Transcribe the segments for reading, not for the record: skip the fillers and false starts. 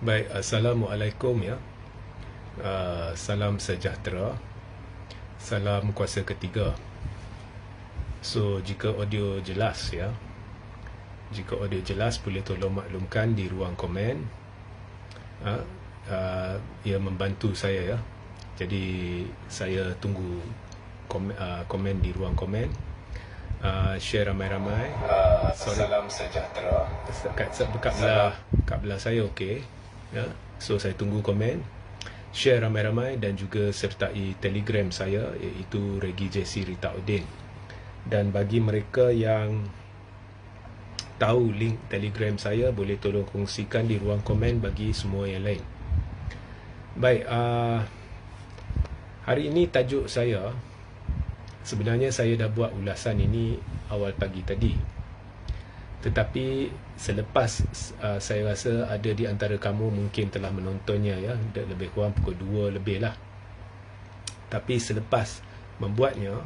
Baik, Assalamualaikum ya. Salam sejahtera. Salam kuasa ketiga. So, jika audio jelas ya. Jika audio jelas, boleh tolong maklumkan di ruang komen. Ia membantu saya ya. Jadi, saya tunggu komen di ruang komen. Share ramai-ramai. Salam sejahtera. Kat belah saya okey ya. So saya tunggu komen, share ramai-ramai dan juga sertai Telegram saya iaitu Regi JC Ritaudin. Dan bagi mereka yang tahu link Telegram saya, boleh tolong kongsikan di ruang komen bagi semua yang lain. Baik, hari ini tajuk saya, sebenarnya saya dah buat ulasan ini awal pagi tadi. Tetapi selepas saya rasa ada di antara kamu mungkin telah menontonnya ya, lebih kurang pukul 2 lebih lah. Tapi selepas membuatnya,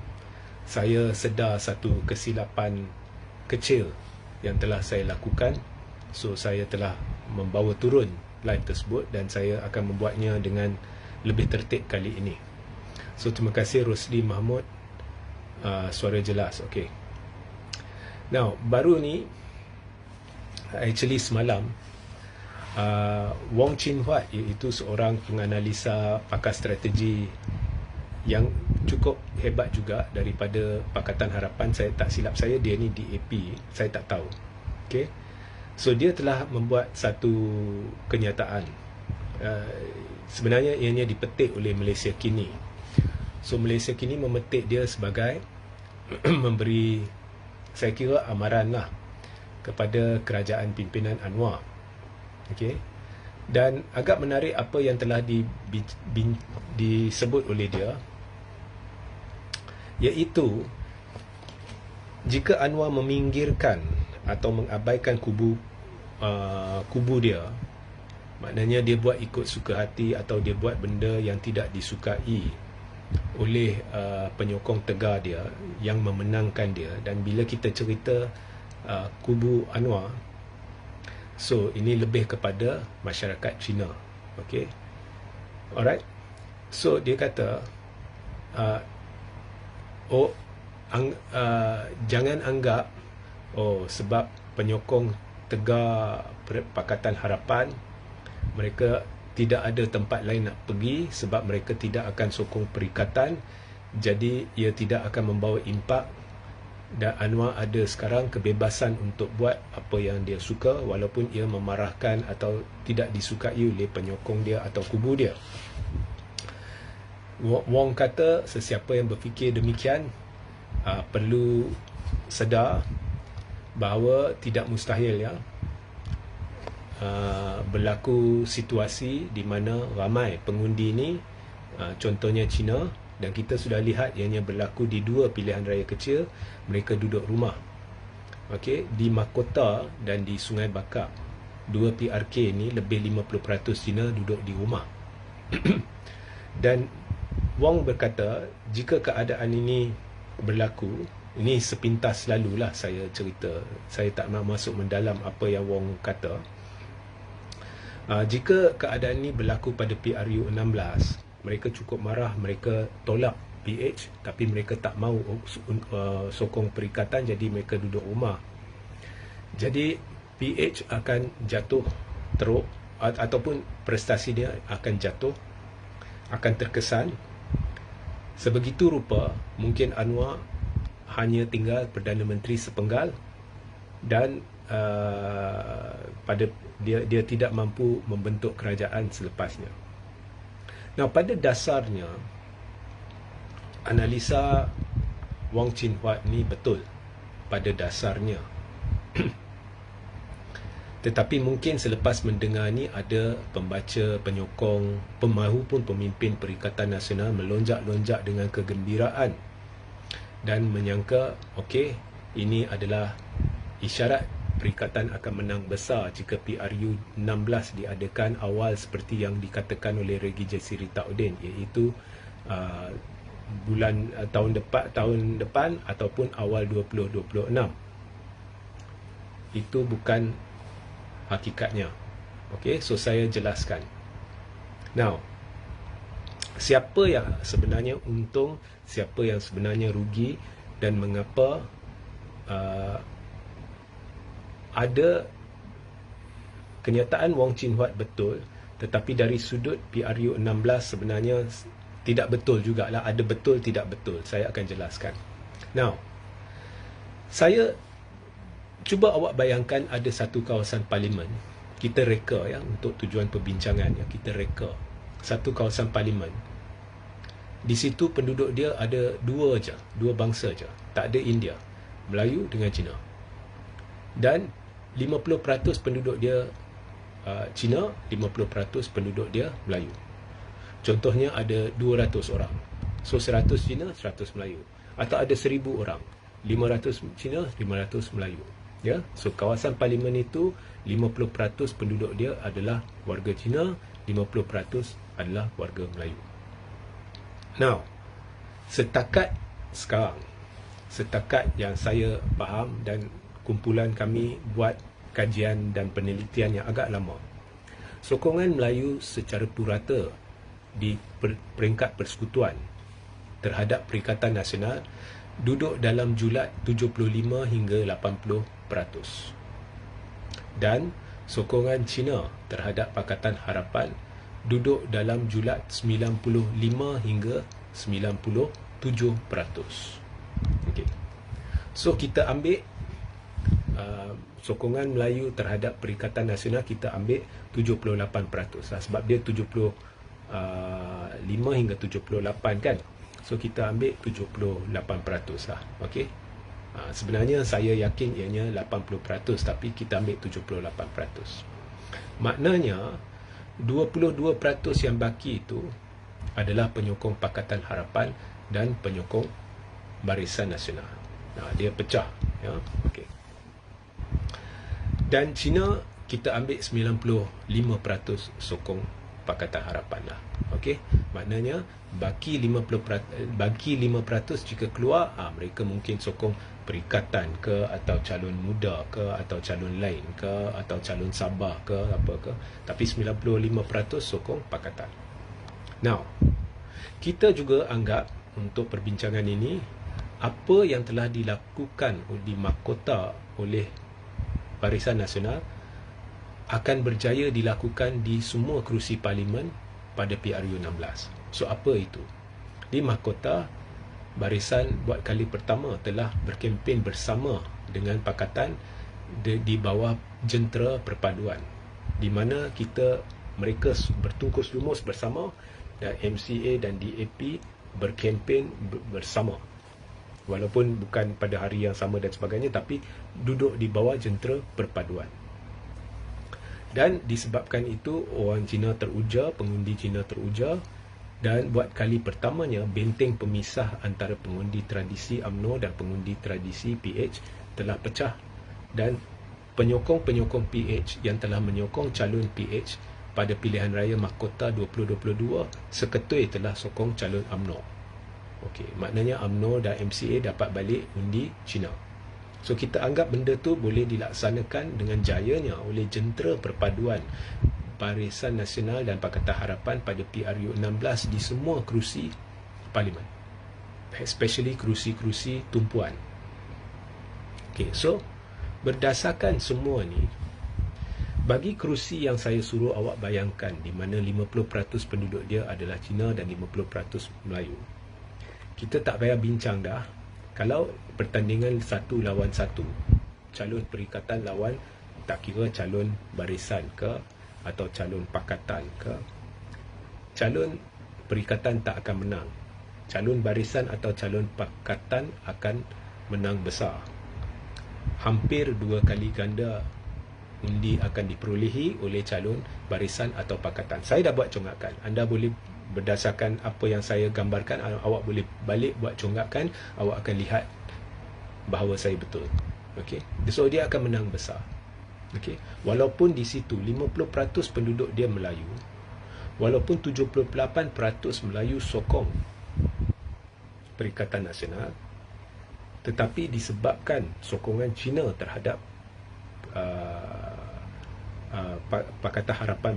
saya sedar satu kesilapan kecil yang telah saya lakukan. So saya telah membawa turun live tersebut dan saya akan membuatnya dengan lebih tertib kali ini. So terima kasih Rosli Mahmud. Suara jelas, okey. Now, baru ni actually semalam Wong Chin Huat, iaitu seorang penganalisa pakar strategi yang cukup hebat juga daripada Pakatan Harapan. Saya tak silap saya dia ni DAP, saya tak tahu. Okay, so dia telah membuat satu kenyataan. Sebenarnya ianya dipetik oleh Malaysia Kini. So Malaysia Kini memetik dia sebagai memberi, saya kira, amaran lah kepada kerajaan pimpinan Anwar. Okey. Dan agak menarik apa yang telah disebut oleh dia, iaitu jika Anwar meminggirkan atau mengabaikan kubu dia, maknanya dia buat ikut suka hati atau dia buat benda yang tidak disukai oleh penyokong tegar dia yang memenangkan dia. Dan bila kita cerita kubu Anwar, so ini lebih kepada masyarakat Cina. Okay, alright. So dia kata jangan anggap sebab penyokong tegar Pakatan Harapan mereka tidak ada tempat lain nak pergi sebab mereka tidak akan sokong perikatan, jadi ia tidak akan membawa impak. Dan Anwar ada sekarang kebebasan untuk buat apa yang dia suka walaupun ia memarahkan atau tidak disukai oleh penyokong dia atau kubu dia. Wong kata sesiapa yang berfikir demikian perlu sedar bahawa tidak mustahil ya berlaku situasi di mana ramai pengundi ni, contohnya Cina, dan kita sudah lihat ianya berlaku di dua pilihan raya kecil. Mereka duduk rumah, okey, di Mahkota dan di Sungai Bakap. Dua PRK ni lebih 50% Cina duduk di rumah. Dan Wong berkata jika keadaan ini berlaku, ini sepintas lalulah saya cerita, saya tak nak masuk mendalam apa yang Wong kata. Jika keadaan ini berlaku pada PRU 16, mereka cukup marah, mereka tolak PH, tapi mereka tak mahu sokong perikatan, jadi mereka duduk rumah. Jadi PH akan jatuh teruk, ataupun prestasi dia akan jatuh, akan terkesan. Sebegitu rupa mungkin Anwar hanya tinggal Perdana Menteri sepenggal dan dia tidak mampu membentuk kerajaan selepasnya. Nah, pada dasarnya analisa Wong Chin Huat ni betul pada dasarnya. Tetapi mungkin selepas mendengar ni ada pembaca, penyokong, pemahu pun pemimpin Perikatan Nasional melonjak-lonjak dengan kegembiraan dan menyangka okey, ini adalah isyarat Perikatan akan menang besar jika PRU 16 diadakan awal seperti yang dikatakan oleh Regi JC Ritaudin, iaitu tahun depan ataupun awal 2026. itu bukan hakikatnya. Okey, so saya jelaskan. Now, siapa yang sebenarnya untung, siapa yang sebenarnya rugi, dan mengapa ada kenyataan Wong Chin Huat betul, tetapi dari sudut PRU 16 sebenarnya tidak betul jugalah. Ada betul, tidak betul. Saya akan jelaskan. Now, saya cuba awak bayangkan ada satu kawasan parlimen. Kita reka ya, untuk tujuan perbincangan ya, kita reka satu kawasan parlimen. Di situ penduduk dia ada dua bangsa je. Tak ada India, Melayu dengan Cina. Dan 50% penduduk dia Cina, 50% penduduk dia Melayu. Contohnya ada 200 orang. So 100 Cina, 100 Melayu. Atau ada 1000 orang. 500 Cina, 500 Melayu. Ya, so kawasan parlimen itu 50% penduduk dia adalah warga Cina, 50% adalah warga Melayu. Now, setakat sekarang, setakat yang saya faham dan kumpulan kami buat kajian dan penelitian yang agak lama, sokongan Melayu secara purata di peringkat persekutuan terhadap Perikatan Nasional duduk dalam julat 75 hingga 80%. Dan sokongan Cina terhadap Pakatan Harapan duduk dalam julat 95 hingga 97%. Okay. So kita ambil sokongan Melayu terhadap Perikatan Nasional, kita ambil 78%. Sebab dia 75 hingga 78 kan. So kita ambil 78% lah. Okey. Sebenarnya saya yakin ianya 80%, tapi kita ambil 78%. Maknanya 22% yang baki itu adalah penyokong Pakatan Harapan dan penyokong Barisan Nasional. Dia pecah ya. Okey. Dan Cina kita ambil 95% sokong Pakatan Harapan lah. Okey, maknanya baki 5% jika keluar, mereka mungkin sokong Perikatan ke, atau calon muda ke, atau calon lain ke, atau calon Sabah ke, apa ke. Tapi 95% sokong Pakatan. Now, kita juga anggap untuk perbincangan ini, apa yang telah dilakukan di mahkota oleh Barisan Nasional akan berjaya dilakukan di semua kerusi parlimen pada PRU 16. So apa itu? Di mahkota, Barisan buat kali pertama telah berkempen bersama dengan Pakatan di bawah jentera perpaduan, di mana mereka bertungkus lumus bersama, dan MCA dan DAP berkempen bersama. Walaupun bukan pada hari yang sama dan sebagainya, tapi duduk di bawah jentera perpaduan. Dan disebabkan itu, orang Cina teruja, pengundi Cina teruja, dan buat kali pertamanya benteng pemisah antara pengundi tradisi UMNO dan pengundi tradisi PH telah pecah, dan penyokong-penyokong PH yang telah menyokong calon PH pada pilihan raya mahkota 2022 seketui telah sokong calon UMNO. Okey, maknanya UMNO dan MCA dapat balik undi Cina. So kita anggap benda tu boleh dilaksanakan dengan jayanya oleh jentera perpaduan Barisan Nasional dan Pakatan Harapan pada PRU 16 di semua kerusi parlimen, especially kerusi-kerusi tumpuan. Okay, so berdasarkan semua ni, bagi kerusi yang saya suruh awak bayangkan, di mana 50% penduduk dia adalah Cina dan 50% Melayu, kita tak payah bincang dah. Kalau pertandingan 1 lawan 1, calon Perikatan lawan, tak kira calon Barisan ke atau calon Pakatan ke, calon Perikatan tak akan menang. Calon Barisan atau calon Pakatan akan menang besar. Hampir 2 kali ganda undi akan diperolehi oleh calon Barisan atau Pakatan. Saya dah buat congkakan. Anda boleh, berdasarkan apa yang saya gambarkan, awak boleh balik buat congkakan, awak akan lihat bahawa saya betul. Okey. So dia akan menang besar. Okey. Walaupun di situ 50% penduduk dia Melayu, walaupun 78% Melayu sokong Perikatan Nasional, tetapi disebabkan sokongan Cina terhadap Pakatan Harapan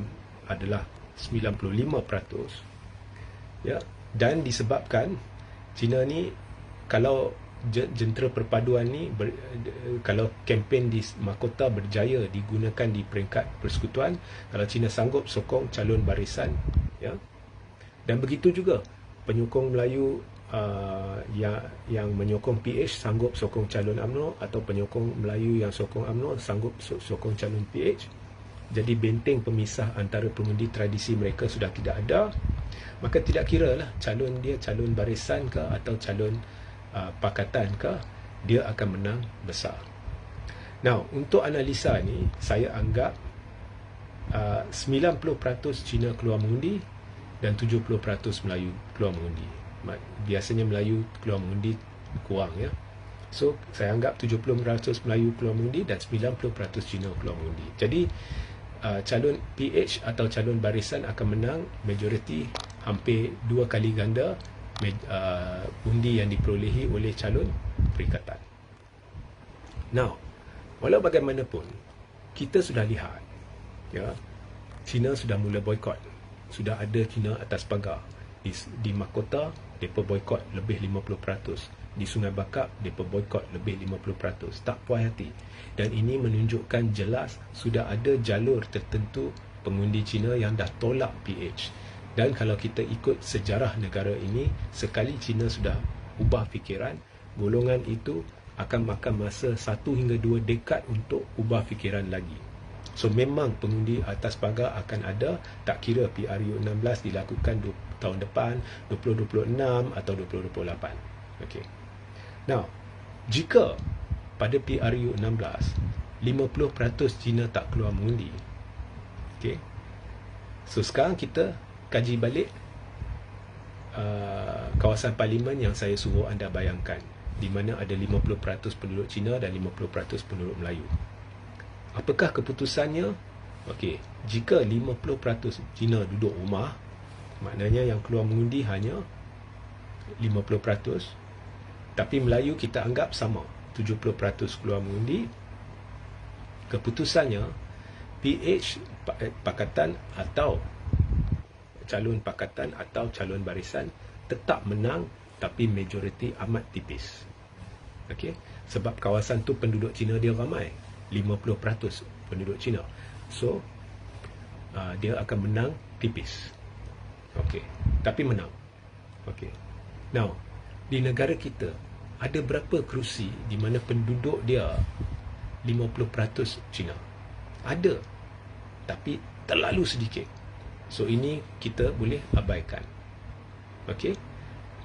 adalah 95%. Ya, dan disebabkan China ni, kalau jentera perpaduan ni kalau kempen di mahkota berjaya digunakan di peringkat persekutuan, kalau China sanggup sokong calon barisan, ya, dan begitu juga penyokong Melayu yang menyokong PH sanggup sokong calon UMNO, atau penyokong Melayu yang sokong UMNO sanggup sokong calon PH. Jadi benteng pemisah antara pengundi tradisi mereka sudah tidak ada. Maka tidak kira lah calon dia calon barisan ke atau calon pakatan ke, dia akan menang besar. Now, untuk analisa ni, saya anggap 90% Cina keluar mengundi dan 70% Melayu keluar mengundi. Biasanya Melayu keluar mengundi kurang, ya. So, saya anggap 70% Melayu keluar mengundi dan 90% Cina keluar mengundi. Jadi, calon PH atau calon barisan akan menang majoriti hampir 2 kali ganda undi yang diperolehi oleh calon perikatan. Now, walau bagaimanapun, kita sudah lihat, ya, China sudah mula boikot. Sudah ada China atas pagar. Di mahkota, mereka boikot lebih 50%. Di Sungai Bakap, mereka boikot lebih 50%. Tak puas hati. Dan ini menunjukkan jelas sudah ada jalur tertentu pengundi China yang dah tolak PH. Dan kalau kita ikut sejarah negara ini, sekali China sudah ubah fikiran, golongan itu akan makan masa 1 hingga 2 dekad untuk ubah fikiran lagi. So memang pengundi atas pagar akan ada, tak kira PRU16 dilakukan tahun depan, 2026 atau 2028. Okay. Now, jika pada PRU16 50% China tak keluar mengundi, okay, so sekarang kita kaji balik kawasan parlimen yang saya suruh anda bayangkan, di mana ada 50% penduduk Cina dan 50% penduduk Melayu. Apakah keputusannya? Okey, jika 50% Cina duduk rumah, maknanya yang keluar mengundi hanya 50%, tapi Melayu kita anggap sama, 70% keluar mengundi. Keputusannya, PH pakatan atau calon pakatan atau calon barisan tetap menang, tapi majoriti amat tipis. Okey, sebab kawasan tu penduduk Cina dia ramai, 50% penduduk Cina. So dia akan menang tipis. Okey, tapi menang. Okey. Now, di negara kita ada berapa kerusi di mana penduduk dia 50% Cina? Ada, tapi terlalu sedikit. So ini kita boleh abaikan. Okey.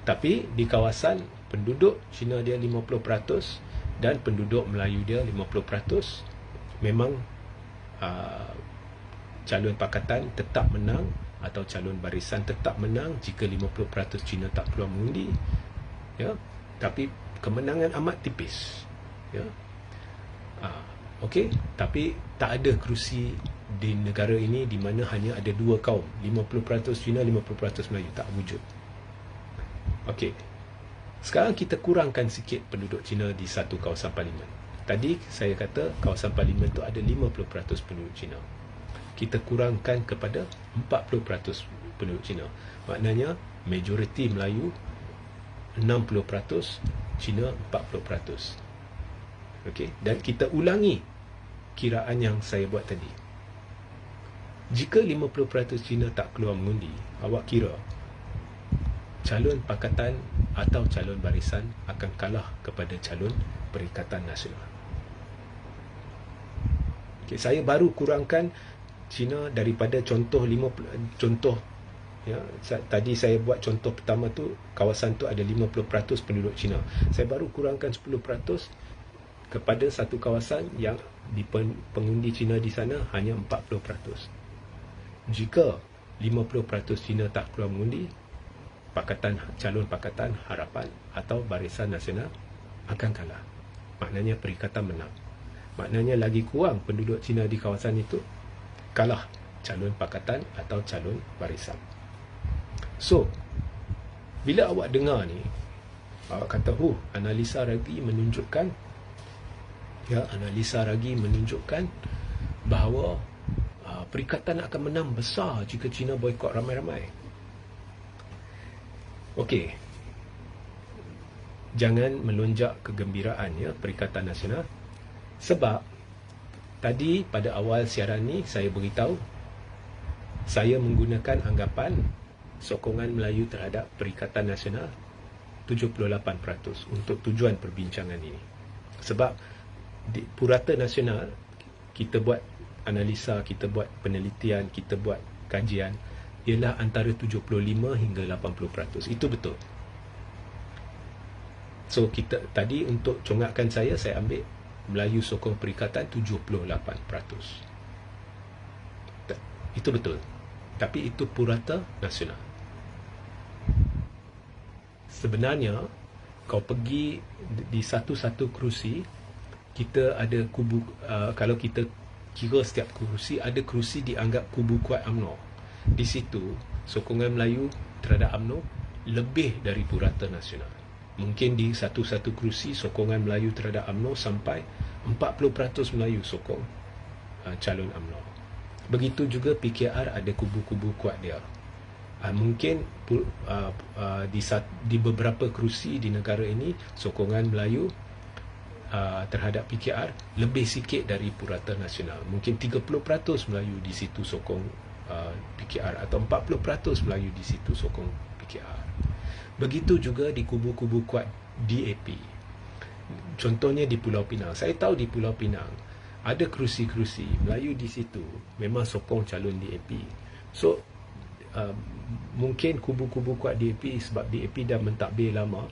Tapi di kawasan penduduk Cina dia 50% dan penduduk Melayu dia 50%, memang calon pakatan tetap menang atau calon barisan tetap menang jika 50% Cina tak keluar mengundi, ya. Tapi kemenangan amat tipis, ya. Okey, tapi tak ada kerusi di negara ini di mana hanya ada dua kaum, 50% Cina, 50% Melayu, tak wujud. Okey. Sekarang kita kurangkan sikit penduduk Cina di satu kawasan parlimen. Tadi saya kata kawasan parlimen tu ada 50% penduduk Cina. Kita kurangkan kepada 40% penduduk Cina. Maknanya majoriti Melayu 60%, Cina 40%. Okey, dan kita ulangi kiraan yang saya buat tadi. Jika 50% Cina tak keluar mengundi, awak kira calon pakatan atau calon barisan akan kalah kepada calon Perikatan Nasional. Okay, saya baru kurangkan Cina daripada contoh ya, tadi saya buat contoh pertama tu, kawasan tu ada 50% penduduk Cina. Saya baru kurangkan 10% kepada satu kawasan yang di pengundi Cina di sana hanya 40%. Jika 50% Cina tak keluar mengundi, calon Pakatan Harapan atau Barisan Nasional akan kalah. Maknanya Perikatan menang. Maknanya lagi kurang penduduk Cina di kawasan itu, kalah calon Pakatan atau calon barisan. So, bila awak dengar ni, awak kata, analisa lagi menunjukkan Ya, analisa lagi menunjukkan bahawa perikatan akan menang besar jika China boikot ramai-ramai. Okey. Jangan melonjak kegembiraan ya Perikatan Nasional. Sebab tadi pada awal siaran ni saya beritahu saya menggunakan anggapan sokongan Melayu terhadap Perikatan Nasional 78% untuk tujuan perbincangan ini. Sebab di Purata Nasional kita buat analisa, kita buat penelitian, kita buat kajian ialah antara 75 hingga 80%. Itu betul. So kita tadi untuk congakkan saya ambil Melayu sokong perikatan 78%. Itu betul. Tapi itu Purata Nasional. Sebenarnya kau pergi di satu-satu kerusi, kita ada kubu, kalau kita kira setiap kerusi, ada kerusi dianggap kubu kuat UMNO. Di situ sokongan Melayu terhadap UMNO lebih dari Purata Nasional. Mungkin di satu-satu kerusi sokongan Melayu terhadap UMNO sampai 40% Melayu sokong calon UMNO. Begitu juga PKR ada kubu-kubu kuat dia. Mungkin di beberapa kerusi di negara ini sokongan Melayu terhadap PKR lebih sikit dari Purata Nasional. Mungkin 30% Melayu di situ sokong PKR atau 40% Melayu di situ sokong PKR. Begitu juga di kubu-kubu kuat DAP. Contohnya di Pulau Pinang. Saya tahu di Pulau Pinang ada kerusi-kerusi Melayu di situ memang sokong calon DAP. So mungkin kubu-kubu kuat DAP sebab DAP dah mentadbir lama,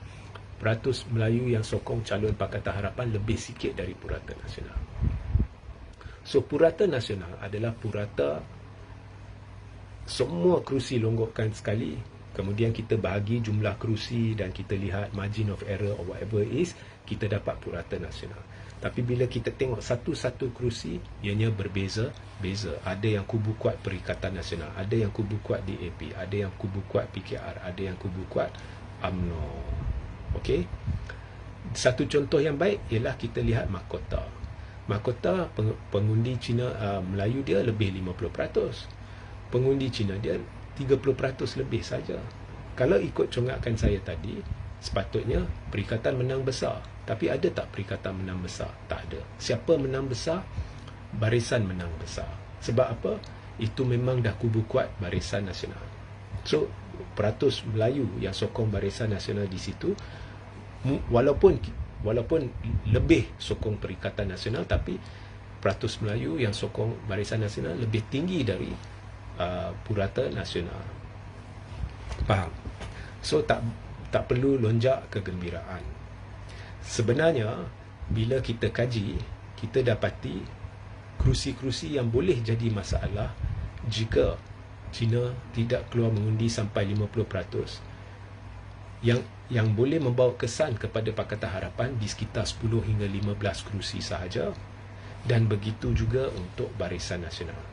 peratus Melayu yang sokong calon Pakatan Harapan lebih sikit dari Purata Nasional. So Purata Nasional adalah purata semua kerusi longgokkan sekali, kemudian kita bahagi jumlah kerusi dan kita lihat margin of error or whatever it is, kita dapat Purata Nasional. Tapi bila kita tengok satu-satu kerusi, ianya berbeza. Ada yang kubu kuat Perikatan Nasional, ada yang kubu kuat DAP, ada yang kubu kuat PKR, ada yang kubu kuat UMNO. Okey. Satu contoh yang baik ialah kita lihat mahkota. Mahkota pengundi Cina Melayu dia lebih 50%. Pengundi Cina dia 30% lebih saja. Kalau ikut congakkan saya tadi, sepatutnya Perikatan menang besar. Tapi ada tak Perikatan menang besar? Tak ada. Siapa menang besar? Barisan menang besar. Sebab apa? Itu memang dah kubu kuat Barisan Nasional. So, peratus Melayu yang sokong Barisan Nasional di situ, walaupun lebih sokong Perikatan Nasional, tapi peratus Melayu yang sokong Barisan Nasional lebih tinggi dari Purata Nasional. Faham? So, tak perlu lonjak kegembiraan. Sebenarnya bila kita kaji, kita dapati kerusi-kerusi yang boleh jadi masalah jika China tidak keluar mengundi sampai 50%, yang boleh membawa kesan kepada Pakatan Harapan di sekitar 10 hingga 15 kerusi sahaja, dan begitu juga untuk Barisan Nasional.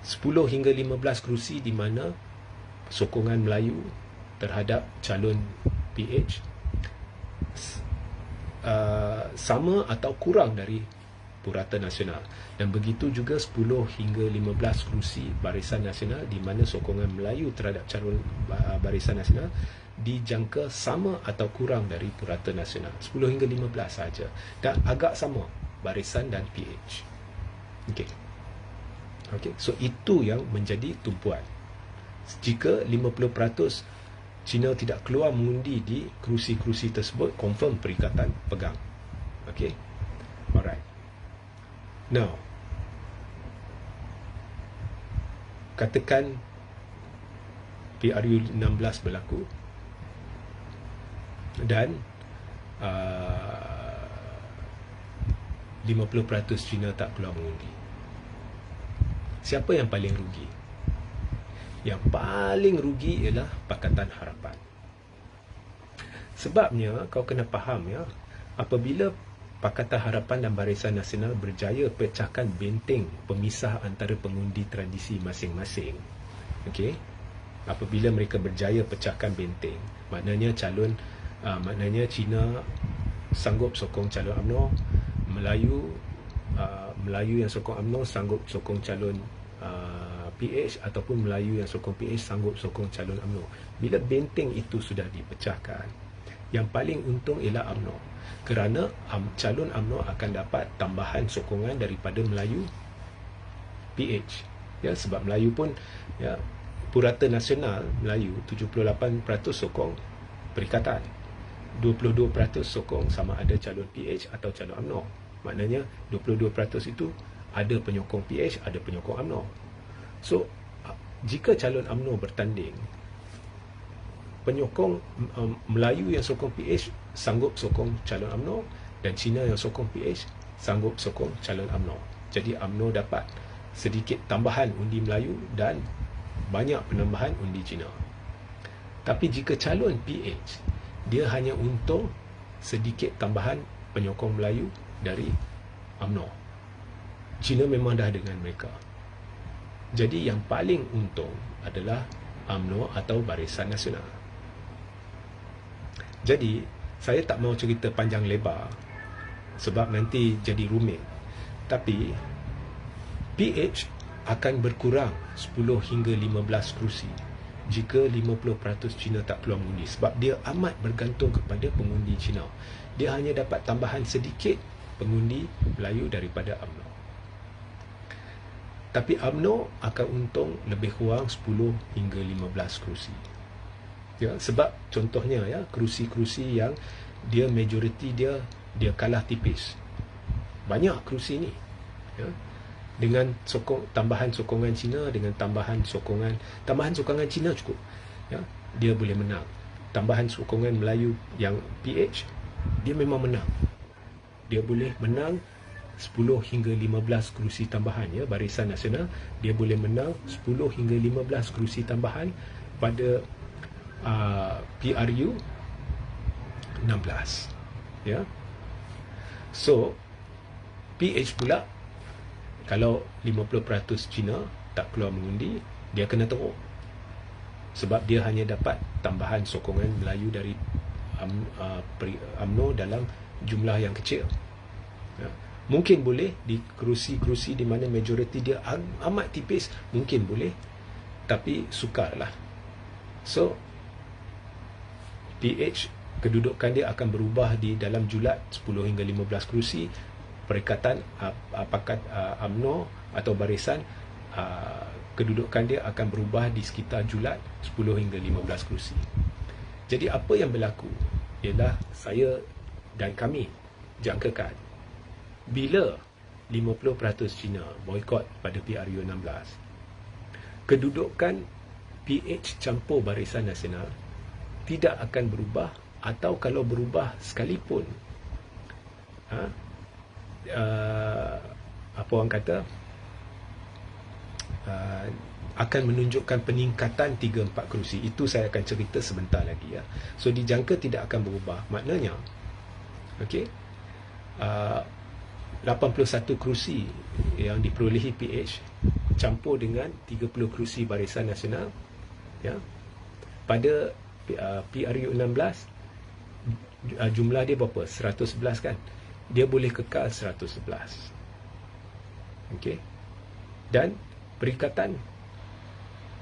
10 hingga 15 kerusi di mana sokongan Melayu terhadap calon PH sama atau kurang dari Purata Nasional, dan begitu juga 10 hingga 15 kerusi Barisan Nasional di mana sokongan Melayu terhadap calon Barisan Nasional dijangka sama atau kurang dari Purata Nasional, 10 hingga 15 saja, dan agak sama Barisan dan PH. Okey, so itu yang menjadi tumpuan. Jika 50% China tidak keluar mengundi di kerusi-kerusi tersebut, confirm Perikatan pegang. Okey. Alright. Now, katakan PRU 16 berlaku dan 50% China tak keluar mengundi. Siapa yang paling rugi? Yang paling rugi ialah Pakatan Harapan. Sebabnya kau kena faham ya, apabila Pakatan Harapan dan Barisan Nasional berjaya pecahkan benteng pemisah antara pengundi tradisi masing-masing, okey, apabila mereka berjaya pecahkan benteng, maknanya China sanggup sokong calon UMNO, Melayu yang sokong UMNO sanggup sokong calon PH, ataupun Melayu yang sokong PH sanggup sokong calon UMNO. Bila benteng itu sudah dipecahkan, yang paling untung ialah UMNO, kerana calon UMNO akan dapat tambahan sokongan daripada Melayu PH, ya, sebab Melayu pun, ya, purata nasional Melayu 78% sokong Perikatan, 22% sokong sama ada calon PH atau calon UMNO. Maknanya 22% itu ada penyokong PH, ada penyokong UMNO. So, jika calon UMNO bertanding, penyokong Melayu yang sokong PH sanggup sokong calon UMNO, dan Cina yang sokong PH sanggup sokong calon UMNO. Jadi UMNO dapat sedikit tambahan undi Melayu dan banyak penambahan undi Cina. Tapi jika calon PH, dia hanya untung sedikit tambahan penyokong Melayu dari UMNO. Cina memang dah dengan mereka. Jadi yang paling untung adalah UMNO atau Barisan Nasional. Jadi saya tak mau cerita panjang lebar sebab nanti jadi rumit. Tapi PH akan berkurang 10 hingga 15 kerusi jika 50% Cina tak keluar mengundi, sebab dia amat bergantung kepada pengundi Cina. Dia hanya dapat tambahan sedikit pengundi Melayu daripada UMNO. Tapi UMNO akan untung lebih kurang 10 hingga 15 kerusi. Ya, sebab contohnya, ya, kerusi-kerusi yang dia majoriti dia kalah tipis. Banyak kerusi ni, ya, dengan tambahan sokongan Cina, dengan tambahan sokongan Cina cukup, ya, dia boleh menang. Tambahan sokongan Melayu yang PH, dia memang menang. Dia boleh menang 10 hingga 15 kerusi tambahan, ya. Barisan Nasional dia boleh menang 10 hingga 15 kerusi tambahan pada PRU 16, ya. So PH pula, kalau 50% Cina tak keluar mengundi, dia kena teruk, sebab dia hanya dapat tambahan sokongan Melayu dari UMNO dalam jumlah yang kecil, ya. Mungkin boleh di kerusi-kerusi di mana majoriti dia amat tipis, mungkin boleh, tapi sukarlah. So PH, kedudukan dia akan berubah di dalam julat 10 hingga 15 kerusi. Perikatan, apakah UMNO atau Barisan, kedudukan dia akan berubah di sekitar julat 10 hingga 15 kerusi. Jadi apa yang berlaku ialah saya dan kami jangkakan bila 50% Cina boikot pada PRU 16, kedudukan PH campur Barisan Nasional tidak akan berubah, atau kalau berubah sekalipun, apa orang kata, akan menunjukkan peningkatan 3-4 kerusi. Itu saya akan cerita sebentar lagi, ya. So dijangka tidak akan berubah. Maknanya, okey, 81 kerusi yang diperolehi PH campur dengan 30 kerusi Barisan Nasional, ya, pada PRU 16, jumlah dia berapa? 111, kan? Dia boleh kekal 111. Okey. Dan Perikatan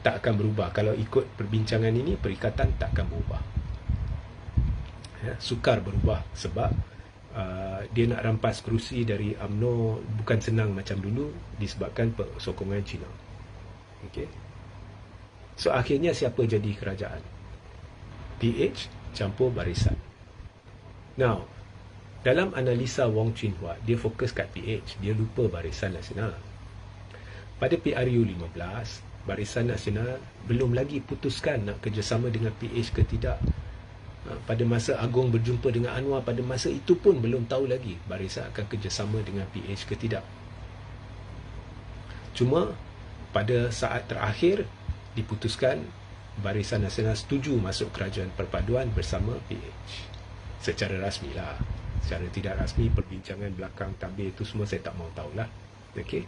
tak akan berubah. Kalau ikut perbincangan ini, Perikatan tak akan berubah. Ya, sukar berubah sebab dia nak rampas kerusi dari UMNO bukan senang macam dulu disebabkan sokongan Cina. Okey. So akhirnya siapa jadi kerajaan? PH campur Barisan. Now, dalam analisa Wong Chin Hua, dia fokus kat PH, dia lupa Barisan Nasional. Pada PRU 15, Barisan Nasional belum lagi putuskan nak kerjasama dengan PH ke tidak. Pada masa Agong berjumpa dengan Anwar, pada masa itu pun belum tahu lagi Barisan akan kerjasama dengan PH ke tidak. Cuma pada saat terakhir diputuskan Barisan Nasional setuju masuk kerajaan perpaduan bersama PH. Secara rasmi lah. Secara tidak rasmi, perbincangan belakang tabir itu semua saya tak mau tahulah. Okey.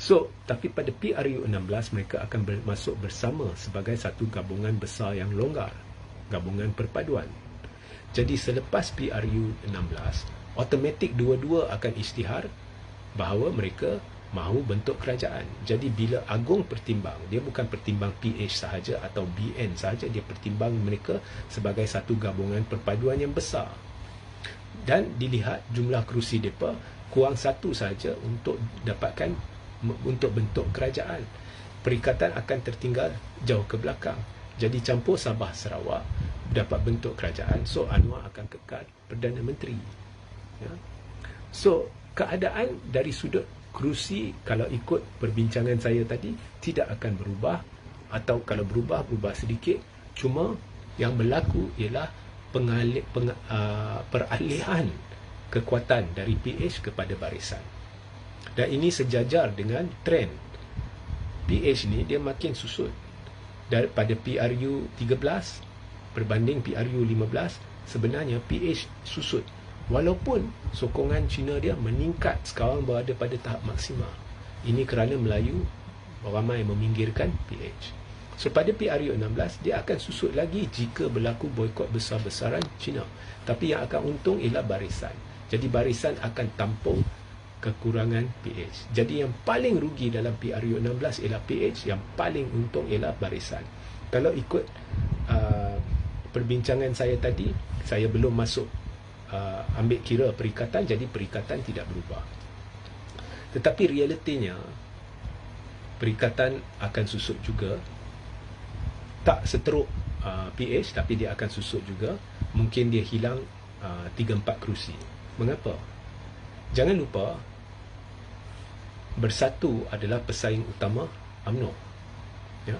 So, tapi pada PRU 16 mereka akan masuk bersama sebagai satu gabungan besar yang longgar, gabungan perpaduan. Jadi selepas PRU 16, automatik dua-dua akan isytihar bahawa mereka mahu bentuk kerajaan. Jadi bila Agong pertimbang, dia bukan pertimbang PH sahaja atau BN sahaja, dia pertimbang mereka sebagai satu gabungan perpaduan yang besar. Dan dilihat jumlah kerusi mereka kurang satu sahaja untuk dapatkan untuk bentuk kerajaan. Perikatan akan tertinggal jauh ke belakang. Jadi campur Sabah Sarawak dapat bentuk kerajaan, so Anwar akan kekal Perdana Menteri. Ya. So keadaan dari sudut kerusi, kalau ikut perbincangan saya tadi, tidak akan berubah, atau kalau berubah sedikit. Cuma yang berlaku ialah peralihan kekuatan dari PH kepada barisan. Dan ini sejajar dengan trend. PH ni dia makin susut. Daripada PRU 13 berbanding PRU 15, sebenarnya PH susut. Walaupun sokongan Cina dia meningkat, sekarang berada pada tahap maksimal. Ini kerana Melayu ramai meminggirkan PH. So pada PRU 16, dia akan susut lagi jika berlaku boikot besar-besaran Cina. Tapi yang akan untung ialah barisan. Jadi barisan akan tampung kekurangan PH. Jadi yang paling rugi dalam PRU 16 ialah PH, yang paling untung ialah barisan. Kalau ikut perbincangan saya tadi, saya belum masuk ambil kira perikatan, jadi perikatan tidak berubah. Tetapi realitinya perikatan akan susut juga. Tak seteruk PH, tapi dia akan susut juga. Mungkin dia hilang 3-4 kerusi. Mengapa? Jangan lupa, Bersatu adalah pesaing utama UMNO. Ya.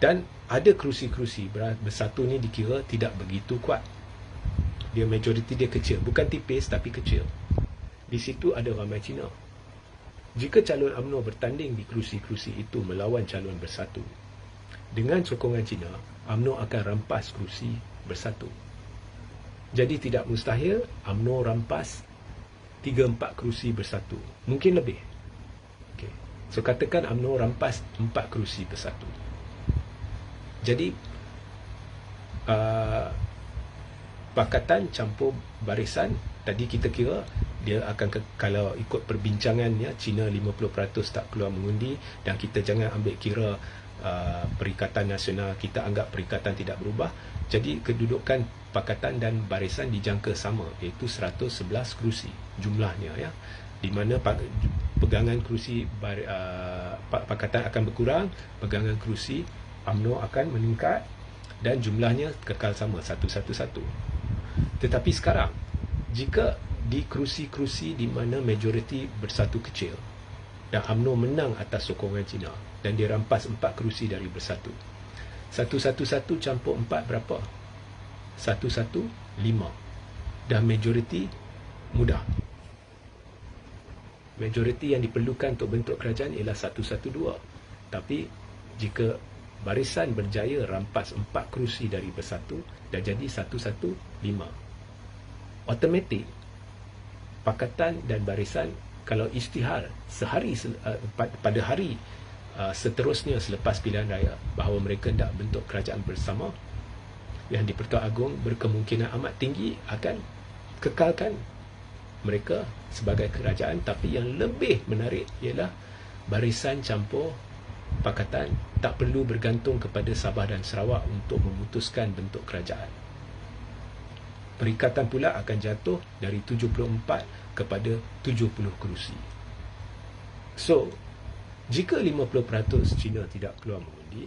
Dan ada kerusi-kerusi Bersatu ni dikira tidak begitu kuat. Dia majoriti dia kecil, bukan tipis tapi kecil. Di situ ada ramai Cina. Jika calon UMNO bertanding di kerusi-kerusi itu melawan calon Bersatu, dengan sokongan Cina, UMNO akan rampas kerusi Bersatu. Jadi tidak mustahil UMNO rampas 3-4 kerusi Bersatu, mungkin lebih. Okay. So katakan UMNO rampas 4 kerusi Bersatu. Jadi pakatan campur barisan, tadi kita kira dia akan kalau ikut perbincangannya, Cina 50% tak keluar mengundi, dan kita jangan ambil kira Perikatan Nasional, kita anggap perikatan tidak berubah. Jadi kedudukan pakatan dan barisan dijangka sama, iaitu 111 kerusi jumlahnya, ya, di mana pegangan kerusi pakatan akan berkurang, pegangan kerusi UMNO akan meningkat, dan jumlahnya kekal sama 111. Tetapi sekarang, jika di kerusi-kerusi di mana majoriti Bersatu kecil dan UMNO menang atas sokongan Cina dan dia rampas 4 kerusi dari Bersatu, 111 campur 4 berapa? 115. Dan majoriti mudah. Majoriti yang diperlukan untuk bentuk kerajaan ialah 112. Tapi jika barisan berjaya rampas 4 kerusi dari Bersatu, dah jadi 115. Automatik pakatan dan barisan kalau isytihar sehari pada hari seterusnya selepas pilihan raya bahawa mereka hendak bentuk kerajaan bersama, yang di-Pertuan Agong berkemungkinan amat tinggi akan kekalkan mereka sebagai kerajaan. Tapi yang lebih menarik ialah barisan campur pakatan tak perlu bergantung kepada Sabah dan Sarawak untuk memutuskan bentuk kerajaan. Perikatan pula akan jatuh dari 74 kepada 70 kerusi. So, jika 50% Cina tidak keluar mengundi,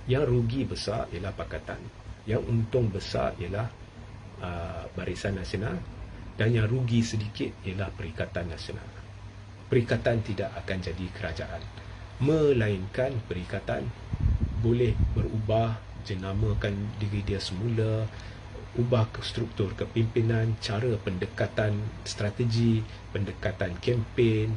yang rugi besar ialah pakatan, yang untung besar ialah Barisan Nasional, dan yang rugi sedikit ialah Perikatan Nasional. Perikatan tidak akan jadi kerajaan, melainkan perikatan boleh berubah, jenamakan diri dia semula, ubah struktur kepimpinan, cara pendekatan strategi, pendekatan kempen,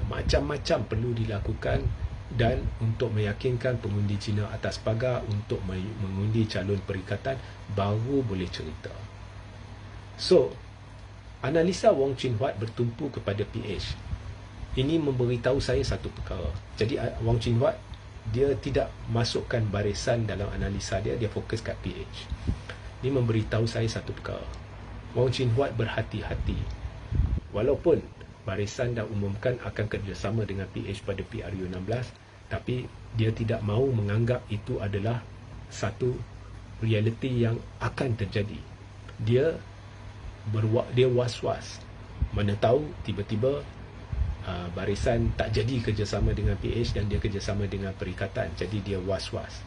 macam-macam perlu dilakukan, dan untuk meyakinkan pengundi Cina atas pagar untuk mengundi calon perikatan, baru boleh cerita. So, analisa Wong Chin Huat bertumpu kepada PH. Ini memberitahu saya satu perkara. Jadi Wong Chin Huat, dia tidak masukkan barisan dalam analisa dia, dia fokus kat PH. Ini memberitahu saya satu perkara. Wong Chin Huat berhati-hati. Walaupun barisan dah umumkan akan kerjasama dengan PH pada PRU 16, tapi dia tidak mahu menganggap itu adalah satu realiti yang akan terjadi. Dia was-was. Mana tahu tiba-tiba barisan tak jadi kerjasama dengan PH dan dia kerjasama dengan perikatan. Jadi dia was-was.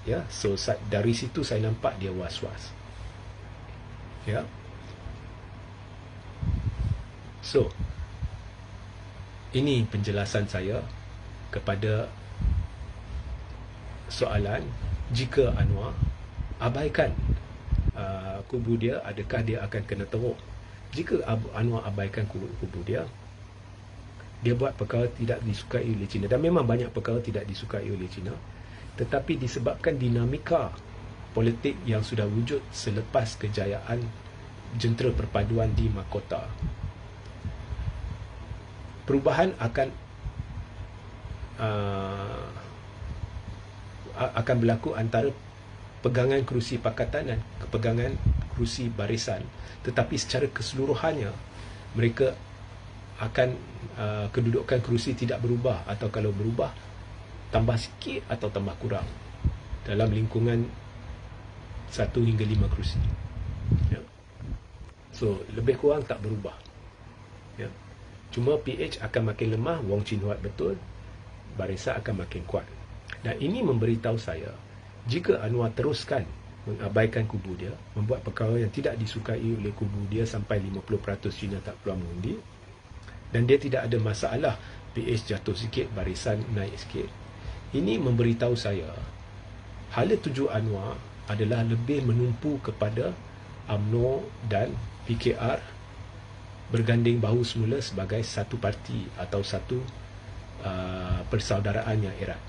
Ya, so dari situ saya nampak dia was-was. Ya. So, ini penjelasan saya kepada soalan jika Anwar abaikan kubu dia, adakah dia akan kena teruk? Jika Anwar abaikan kubu dia buat perkara tidak disukai oleh China, dan memang banyak perkara tidak disukai oleh China, tetapi disebabkan dinamika politik yang sudah wujud selepas kejayaan jentera perpaduan di mahkota, perubahan akan berlaku antara pegangan kerusi pakatan dan pegangan kerusi barisan. Tetapi secara keseluruhannya mereka akan kedudukan kerusi tidak berubah, atau kalau berubah tambah sikit atau tambah kurang dalam lingkungan 1 hingga 5 kerusi. Ya. So lebih kurang tak berubah. Ya. Cuma PH akan makin lemah, Wong Chin Huat betul, barisan akan makin kuat. Dan ini memberitahu saya, jika Anwar teruskan mengabaikan kubu dia, membuat perkara yang tidak disukai oleh kubu dia sampai 50% China tak peluang mengundi, dan dia tidak ada masalah PH jatuh sikit, barisan naik sikit, ini memberitahu saya hala tuju Anwar adalah lebih menumpu kepada UMNO dan PKR berganding bahu semula sebagai satu parti atau satu persaudaraan yang erat.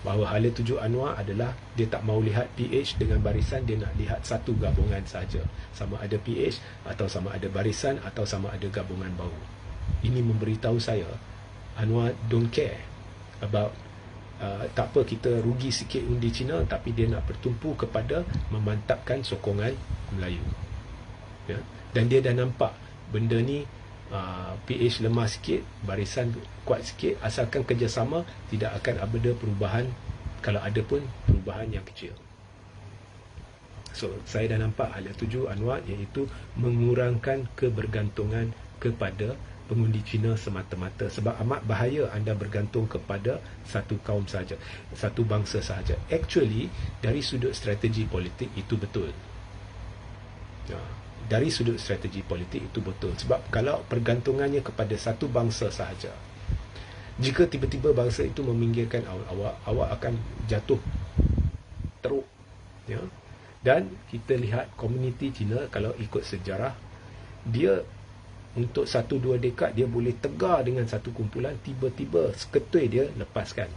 Bahawa hala tuju Anwar adalah dia tak mahu lihat PH dengan barisan, dia nak lihat satu gabungan saja, sama ada PH atau sama ada barisan atau sama ada gabungan bahu. Ini memberitahu saya Anwar don't care about tak apa kita rugi sikit undi Cina, tapi dia nak bertumpu kepada memantapkan sokongan Melayu. Ya? Dan dia dah nampak benda ni, PH lemah sikit, barisan kuat sikit, asalkan kerjasama tidak akan ada perubahan, kalau ada pun perubahan yang kecil. So saya dah nampak hal yang tuju Anwar, iaitu mengurangkan kebergantungan kepada pengundi Cina semata-mata, sebab amat bahaya anda bergantung kepada satu kaum sahaja, satu bangsa sahaja. Actually dari sudut strategi politik itu betul. Dari sudut strategi politik itu betul, sebab kalau pergantungannya kepada satu bangsa sahaja, jika tiba-tiba bangsa itu meminggirkan awak akan jatuh teruk. Ya. Dan kita lihat komuniti Cina, kalau ikut sejarah, dia untuk 1-2 dekad dia boleh tegar dengan satu kumpulan, tiba-tiba seketui dia lepaskan.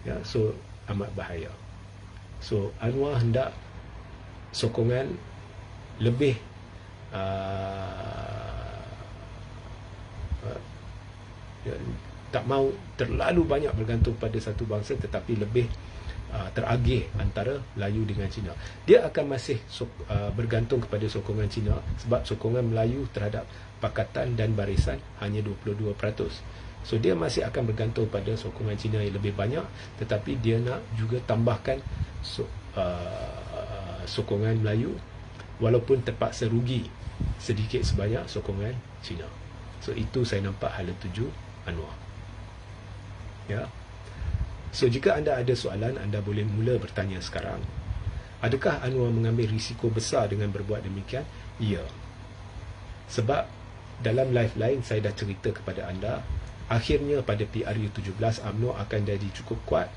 Ya, so amat bahaya. So Anwar hendak sokongan lebih tak mau terlalu banyak bergantung pada satu bangsa, tetapi lebih teragih antara Melayu dengan Cina. Dia akan masih bergantung kepada sokongan Cina, sebab sokongan Melayu terhadap pakatan dan barisan hanya 22%. So dia masih akan bergantung pada sokongan Cina yang lebih banyak, tetapi dia nak juga tambahkan sokongan Melayu, walaupun terpaksa rugi sedikit sebanyak sokongan Cina. So itu saya nampak hala tuju Anwar. Ya. So jika anda ada soalan, anda boleh mula bertanya sekarang. Adakah Anwar mengambil risiko besar dengan berbuat demikian? Ya. Sebab dalam live lain saya dah cerita kepada anda, akhirnya pada PRU 17 UMNO akan jadi cukup kuat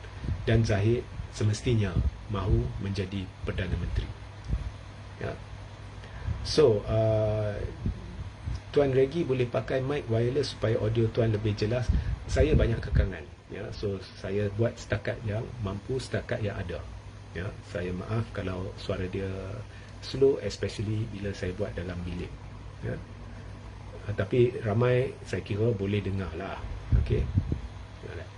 dan Zahid semestinya mahu menjadi Perdana Menteri. Ya. So Tuan Regi boleh pakai mic wireless supaya audio tuan lebih jelas. Saya banyak kekangan, ya. So saya buat setakat yang mampu, setakat yang ada. Ya, saya maaf kalau suara dia slow, especially bila saya buat dalam bilik. Ya. Tapi ramai saya kira boleh dengar lah. Okey.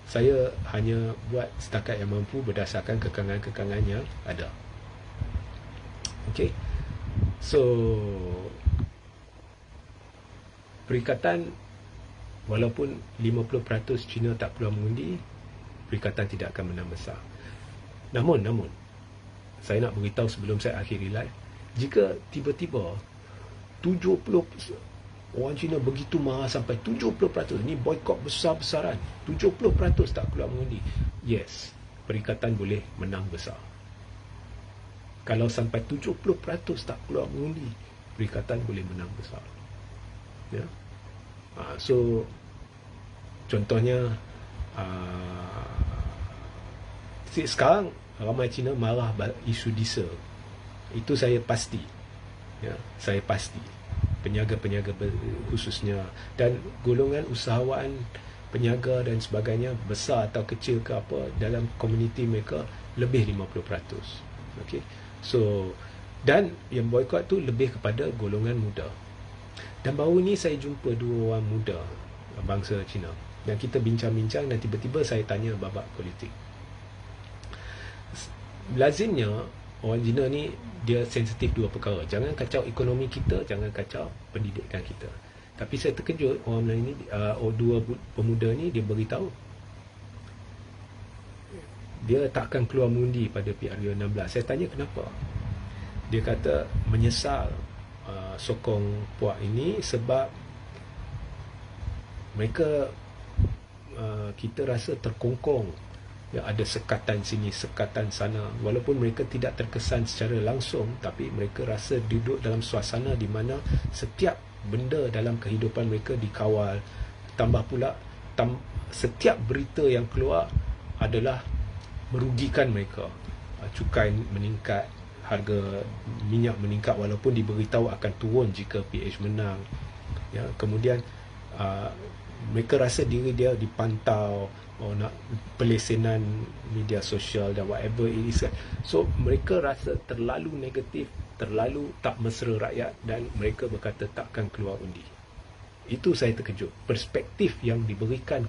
Saya hanya buat setakat yang mampu berdasarkan kekangan-kekangan yang ada. Okey. So perikatan, walaupun 50% Cina tak keluar mengundi, perikatan tidak akan menang besar. Namun saya nak beritahu sebelum saya akhiri live, jika tiba-tiba 70 orang Cina begitu marah sampai 70%, ni boykot besar-besaran, 70% tak keluar mengundi, yes, perikatan boleh menang besar. Kalau sampai 70% tak keluar mengundi, perikatan boleh menang besar. Ya. So contohnya sekarang ramai Cina marah isu diesel. Itu saya pasti. Ya, saya pasti. Peniaga-peniaga khususnya dan golongan usahawan, peniaga dan sebagainya, besar atau kecil ke apa, dalam komuniti mereka lebih 50%. Okey. So dan yang boykot tu lebih kepada golongan muda. Dan baru ni saya jumpa dua orang muda bangsa Cina dan kita bincang-bincang dan tiba-tiba saya tanya babak politik. Lazimnya orang Cina ni dia sensitif dua perkara. Jangan kacau ekonomi kita, jangan kacau pendidikan kita. Tapi saya terkejut orang Melayu ni, dua pemuda ni dia beritahu dia takkan keluar mengundi pada PRU 16. Saya tanya kenapa. Dia kata menyesal sokong puak ini sebab mereka kita rasa terkongkong, ya, ada sekatan sini, sekatan sana. Walaupun mereka tidak terkesan secara langsung, tapi mereka rasa duduk dalam suasana di mana setiap benda dalam kehidupan mereka dikawal. Tambah pula setiap berita yang keluar adalah merugikan mereka. Cukai meningkat, harga minyak meningkat walaupun diberitahu akan turun jika PH menang. Ya, kemudian mereka rasa diri dia dipantau, nak pelesenan media sosial dan whatever it is. So mereka rasa terlalu negatif, terlalu tak mesra rakyat dan mereka berkata takkan keluar undi. Itu saya terkejut. Perspektif yang diberikan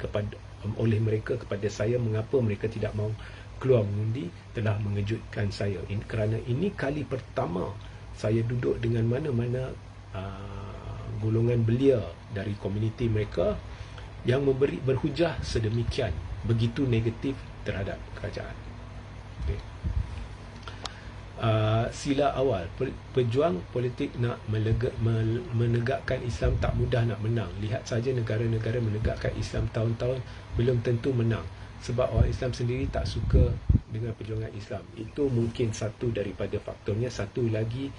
oleh mereka kepada saya mengapa mereka tidak mahu keluar mengundi telah mengejutkan saya. Kerana ini kali pertama saya duduk dengan mana-mana golongan belia dari komuniti mereka yang berhujah sedemikian, begitu negatif terhadap kerajaan. Okay. Sila awal, pejuang politik nak menegakkan Islam tak mudah nak menang. Lihat saja negara-negara menegakkan Islam tahun-tahun belum tentu menang. Sebab orang Islam sendiri tak suka dengan perjuangan Islam. Itu mungkin satu daripada faktornya. Satu lagi,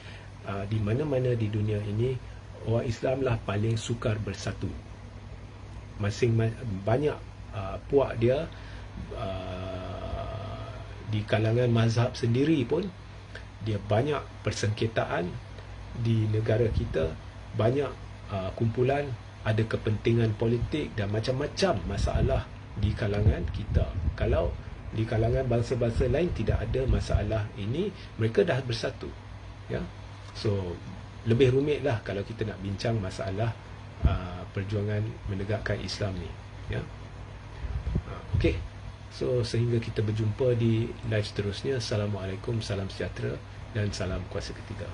di mana-mana di dunia ini orang Islam lah paling sukar bersatu. Banyak puak dia di kalangan mazhab sendiri pun dia banyak persengketaan. Di negara kita banyak kumpulan, ada kepentingan politik dan macam-macam masalah di kalangan kita. Kalau di kalangan bangsa-bangsa lain tidak ada masalah ini, mereka dah bersatu. Ya. So lebih rumit lah kalau kita nak bincang masalah perjuangan menegakkan Islam ni. Ya. Okey. So sehingga kita berjumpa di live seterusnya. Assalamualaikum, salam sejahtera dan salam kuasa ketiga.